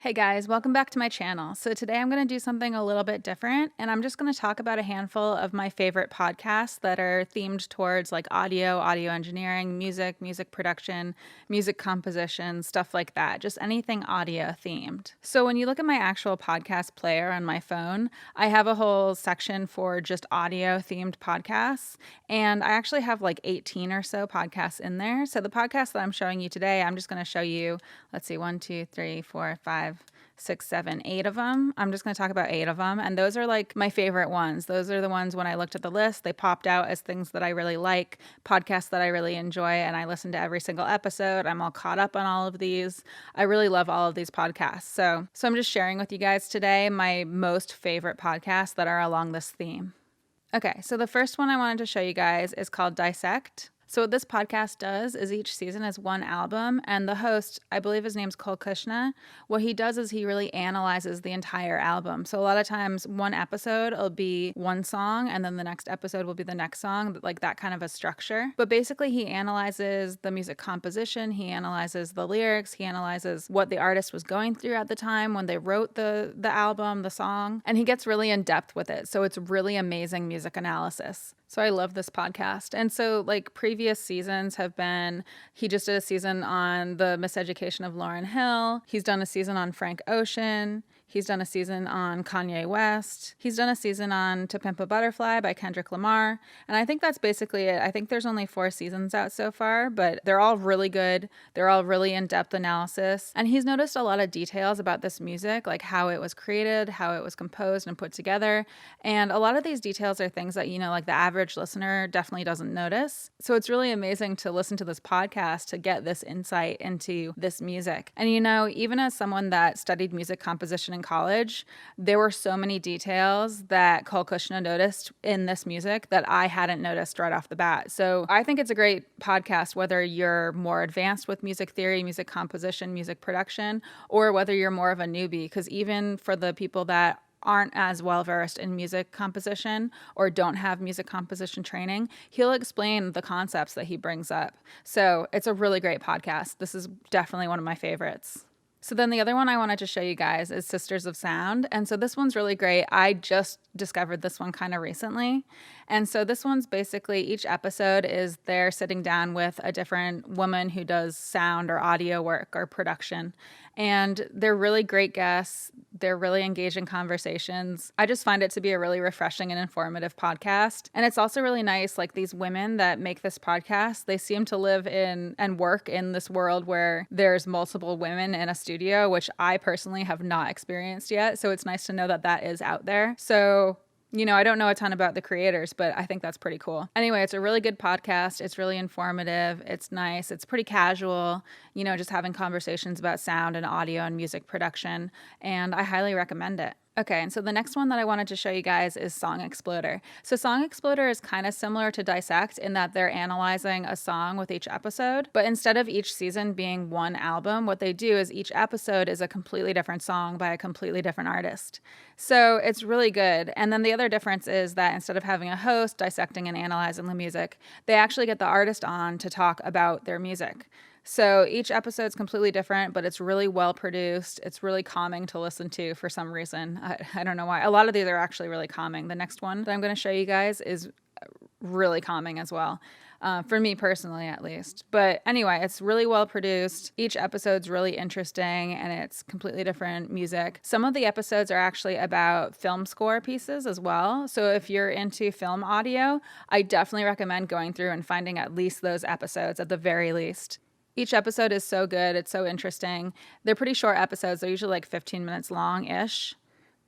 Hey guys, welcome back to my channel. So today I'm going to do something a little bit different, and I'm just going to talk about a handful of my favorite podcasts that are themed towards like audio engineering, music production, music composition, stuff like that. Just anything audio themed. So when you look at my actual podcast player on my phone, I have a whole section for just audio themed podcasts, and I actually have like 18 or so podcasts in there. So the podcast that I'm showing you today, I'm just going to show you, let's see, 1, 2, 3, 4, 5, 6, 7, 8 of them. I'm just going to talk about 8 of them. And those are like my favorite ones. Those are the ones when I looked at the list, they popped out as things that I really like, podcasts that I really enjoy. And I listen to every single episode. I'm all caught up on all of these. I really love all of these podcasts. So I'm just sharing with you guys today my most favorite podcasts that are along this theme. Okay, so the first one I wanted to show you guys is called Dissect. So what this podcast does is each season is one album, and the host, I believe his name's Cole Kushner, what he does is he really analyzes the entire album. So a lot of times one episode will be one song, and then the next episode will be the next song, like that kind of a structure. But basically he analyzes the music composition, he analyzes the lyrics, he analyzes what the artist was going through at the time when they wrote the album, the song, and he gets really in depth with it. So it's really amazing music analysis. So I love this podcast. And so like previous seasons have been, he just did a season on the miseducation of Lauryn Hill. He's done a season on Frank Ocean. He's done a season on Kanye West. He's done a season on To Pimp a Butterfly by Kendrick Lamar. And I think that's basically it. I think there's only 4 seasons out so far, but they're all really good. They're all really in-depth analysis. And he's noticed a lot of details about this music, like how it was created, how it was composed and put together. And a lot of these details are things that, like the average listener definitely doesn't notice. So it's really amazing to listen to this podcast to get this insight into this music. And, even as someone that studied music composition in college, there were so many details that Cole Kushner noticed in this music that I hadn't noticed right off the bat. So I think it's a great podcast, whether you're more advanced with music theory, music composition, music production, or whether you're more of a newbie, because even for the people that aren't as well versed in music composition or don't have music composition training, he'll explain the concepts that he brings up. So it's a really great podcast. This is definitely one of my favorites. So then the other one I wanted to show you guys is Sisters of Sound. And so this one's really great. I just discovered this one kind of recently. And so this one's basically each episode is they're sitting down with a different woman who does sound or audio work or production. And they're really great guests. They're really engaging conversations. I just find it to be a really refreshing and informative podcast. And it's also really nice, like these women that make this podcast, they seem to live in and work in this world where there's multiple women in a studio, which I personally have not experienced yet. So it's nice to know that that is out there. So I don't know a ton about the creators, but I think that's pretty cool. Anyway, it's a really good podcast. It's really informative. It's nice. It's pretty casual, just having conversations about sound and audio and music production. And I highly recommend it. Okay, and so the next one that I wanted to show you guys is Song Exploder. So Song Exploder is kind of similar to Dissect in that they're analyzing a song with each episode, but instead of each season being one album, what they do is each episode is a completely different song by a completely different artist. So it's really good. And then the other difference is that instead of having a host dissecting and analyzing the music, they actually get the artist on to talk about their music. So each episode's completely different, but it's really well produced. It's really calming to listen to for some reason. I don't know why. A lot of these are actually really calming. The next one that I'm going to show you guys is really calming as well. For me personally, at least. But anyway, it's really well produced. Each episode's really interesting and it's completely different music. Some of the episodes are actually about film score pieces as well. So if you're into film audio, I definitely recommend going through and finding at least those episodes at the very least. Each episode is so good. It's so interesting. They're pretty short episodes. They're usually like 15 minutes long-ish.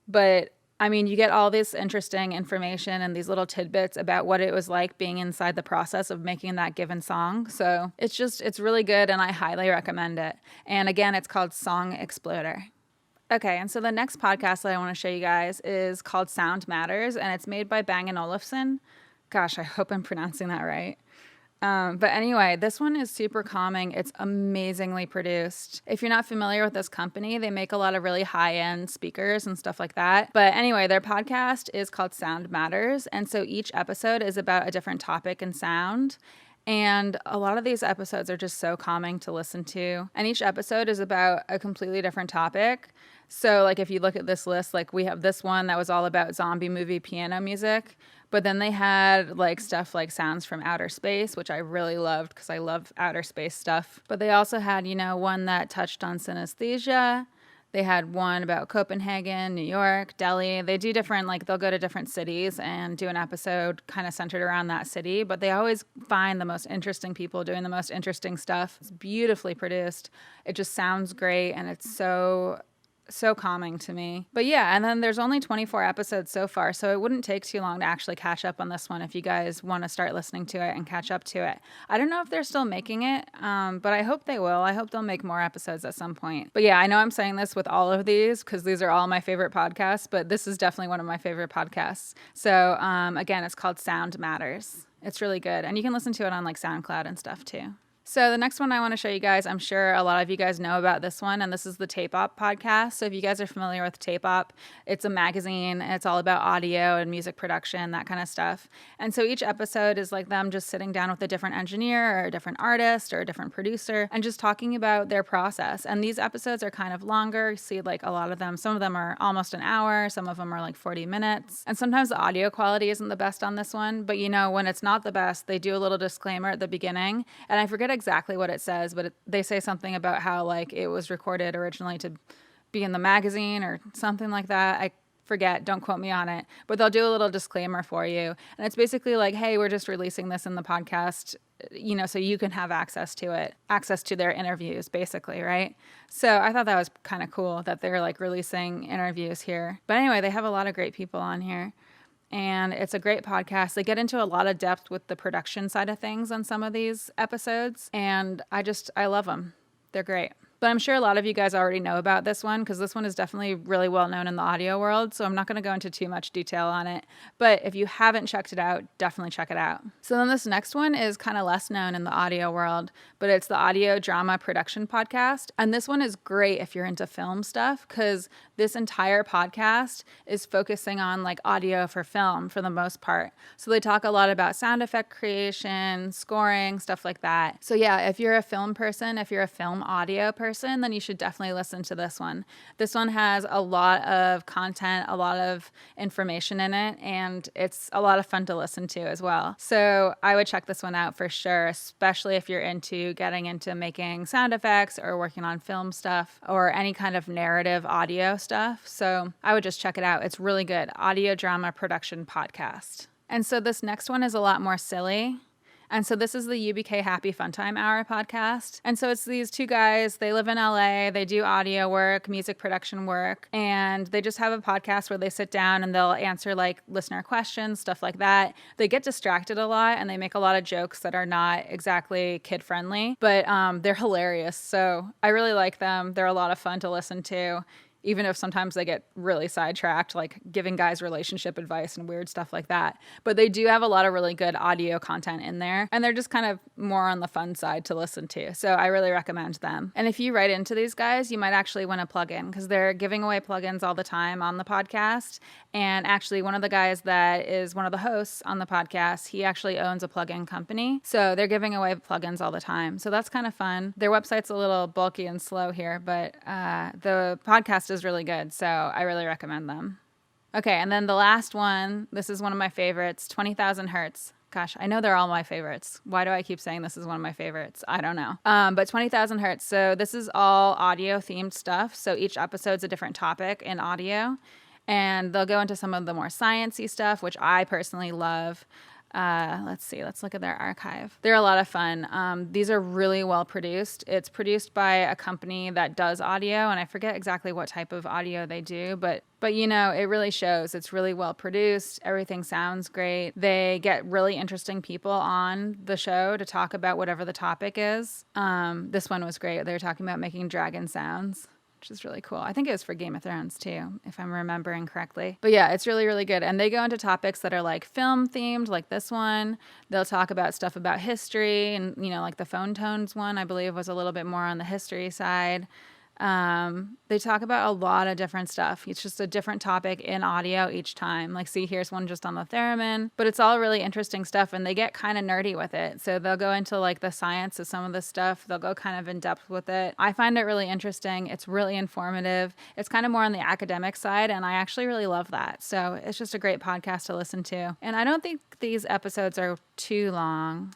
But you get all this interesting information and these little tidbits about what it was like being inside the process of making that given song. So it's really good and I highly recommend it. And again, it's called Song Exploder. Okay, and so the next podcast that I want to show you guys is called Sound Matters, and it's made by Bang & Olufsen. Gosh, I hope I'm pronouncing that right. But anyway, this one is super calming. It's amazingly produced. If you're not familiar with this company, they make a lot of really high-end speakers and stuff like that. But anyway, their podcast is called Sound Matters. And so each episode is about a different topic in sound. And a lot of these episodes are just so calming to listen to. And each episode is about a completely different topic. So, like, if you look at this list, like, we have this one that was all about zombie movie piano music. But then they had, like, stuff like sounds from outer space, which I really loved because I love outer space stuff. But they also had, one that touched on synesthesia. They had one about Copenhagen, New York, Delhi. They do different, like, they'll go to different cities and do an episode kind of centered around that city. But they always find the most interesting people doing the most interesting stuff. It's beautifully produced. It just sounds great, and it's so calming to me. But yeah, and then there's only 24 episodes so far, so it wouldn't take too long to actually catch up on this one if you guys want to start listening to it and catch up to it. I don't know if they're still making it, but I hope they will. I hope they'll make more episodes at some point. But yeah, I know I'm saying this with all of these because these are all my favorite podcasts, but this is definitely one of my favorite podcasts. So again, it's called Sound Matters. It's really good, and you can listen to it on like SoundCloud and stuff too. So the next one I want to show you guys, I'm sure a lot of you guys know about this one, and this is the Tape Op podcast. So if you guys are familiar with Tape Op, it's a magazine, and it's all about audio and music production, that kind of stuff. And so each episode is like them just sitting down with a different engineer or a different artist or a different producer and just talking about their process. And these episodes are kind of longer. You see, like, a lot of them, some of them are almost an hour, some of them are like 40 minutes. And sometimes the audio quality isn't the best on this one, but when it's not the best, they do a little disclaimer at the beginning, and I forget exactly what it says, but they say something about how, like, it was recorded originally to be in the magazine or something like that. I forget, don't quote me on it, but they'll do a little disclaimer for you. And it's basically like, hey, we're just releasing this in the podcast, so you can have access to it, access to their interviews, basically, right? So I thought that was kind of cool that they're like releasing interviews here. But anyway, they have a lot of great people on here. And it's a great podcast. They get into a lot of depth with the production side of things on some of these episodes. And I love them. They're great. But I'm sure a lot of you guys already know about this one because this one is definitely really well known in the audio world. So I'm not going to go into too much detail on it. But if you haven't checked it out, definitely check it out. So then this next one is kind of less known in the audio world, but it's the Audio Drama Production Podcast. And this one is great if you're into film stuff because this entire podcast is focusing on like audio for film for the most part. So they talk a lot about sound effect creation, scoring, stuff like that. So yeah, if you're a film person, if you're a film audio person, then you should definitely listen to this one. This one has a lot of content, a lot of information in it, and it's a lot of fun to listen to as well. So I would check this one out for sure, especially if you're into getting into making sound effects or working on film stuff or any kind of narrative audio stuff. So I would just check it out. It's really good. Audio Drama Production Podcast. And so this next one is a lot more silly. And so this is the UBK Happy Funtime Hour podcast. And so it's these two guys, they live in LA, they do audio work, music production work, and they just have a podcast where they sit down and they'll answer like listener questions, stuff like that. They get distracted a lot and they make a lot of jokes that are not exactly kid friendly, but they're hilarious. So I really like them. They're a lot of fun to listen to, even if sometimes they get really sidetracked, like giving guys relationship advice and weird stuff like that. But they do have a lot of really good audio content in there, and they're just kind of more on the fun side to listen to. So I really recommend them. And if you write into these guys, you might actually win a plugin because they're giving away plugins all the time on the podcast. And actually, one of the guys that is one of the hosts on the podcast, he actually owns a plugin company. So they're giving away plugins all the time. So that's kind of fun. Their website's a little bulky and slow here, but the podcast is really good, so I really recommend them. Okay, and then the last one, this is one of my favorites, 20,000 Hertz. Gosh, I know they're all my favorites. Why do I keep saying this is one of my favorites? I don't know. But 20,000 Hertz, so this is all audio-themed stuff, so each episode's a different topic in audio, and they'll go into some of the more science-y stuff, which I personally love. Let's look at their archive. They're a lot of fun. These are really well produced. It's produced by a company that does audio, and I forget exactly what type of audio they do, but it really shows. It's really well produced. Everything sounds great. They get really interesting people on the show to talk about whatever the topic is. This one was great. They were talking about making dragon sounds, which is really cool. I think it was for Game of Thrones too, if I'm remembering correctly. But yeah, it's really, really good. And they go into topics that are like film themed, like this one. They'll talk about stuff about history and, like the phone tones one, I believe was a little bit more on the history side. They talk about a lot of different stuff. It's just a different topic in audio each time. Like, see, here's one just on the theremin, but it's all really interesting stuff, and they get kind of nerdy with it. So they'll go into like the science of some of the stuff. They'll go kind of in depth with it. I find it really interesting. It's really informative. It's kind of more on the academic side, and I actually really love that. So it's just a great podcast to listen to. And I don't think these episodes are too long.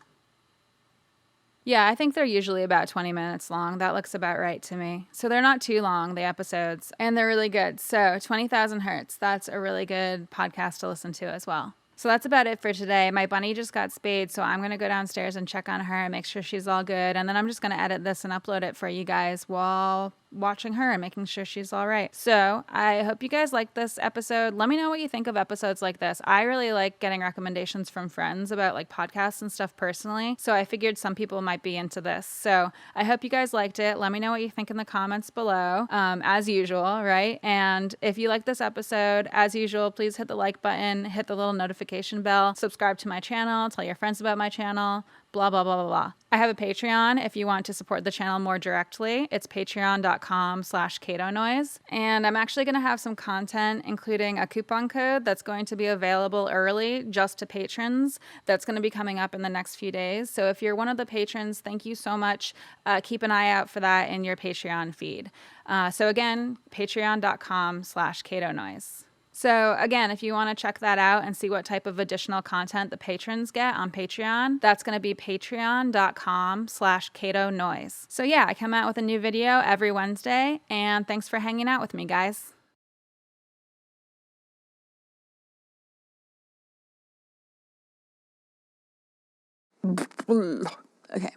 Yeah, I think they're usually about 20 minutes long. That looks about right to me. So they're not too long, the episodes, and they're really good. So 20,000 Hertz, that's a really good podcast to listen to as well. So that's about it for today. My bunny just got spayed, so I'm going to go downstairs and check on her and make sure she's all good. And then I'm just going to edit this and upload it for you guys while watching her and making sure she's all right. So I hope you guys like this episode. Let me know what you think of episodes like this. I really like getting recommendations from friends about like podcasts and stuff personally. So I figured some people might be into this. So I hope you guys liked it. Let me know what you think in the comments below, as usual, right? And if you like this episode, as usual, please hit the like button, hit the little notification bell, subscribe to my channel, tell your friends about my channel, blah, blah, blah, blah, blah. I have a Patreon if you want to support the channel more directly. It's patreon.com/Cato Noise. And I'm actually going to have some content, including a coupon code that's going to be available early just to patrons. That's going to be coming up in the next few days. So if you're one of the patrons, thank you so much. Keep an eye out for that in your Patreon feed. So again, patreon.com/Cato Noise. So again, if you want to check that out and see what type of additional content the patrons get on Patreon, that's going to be patreon.com/Cato Noise. So yeah, I come out with a new video every Wednesday, and thanks for hanging out with me, guys. Okay.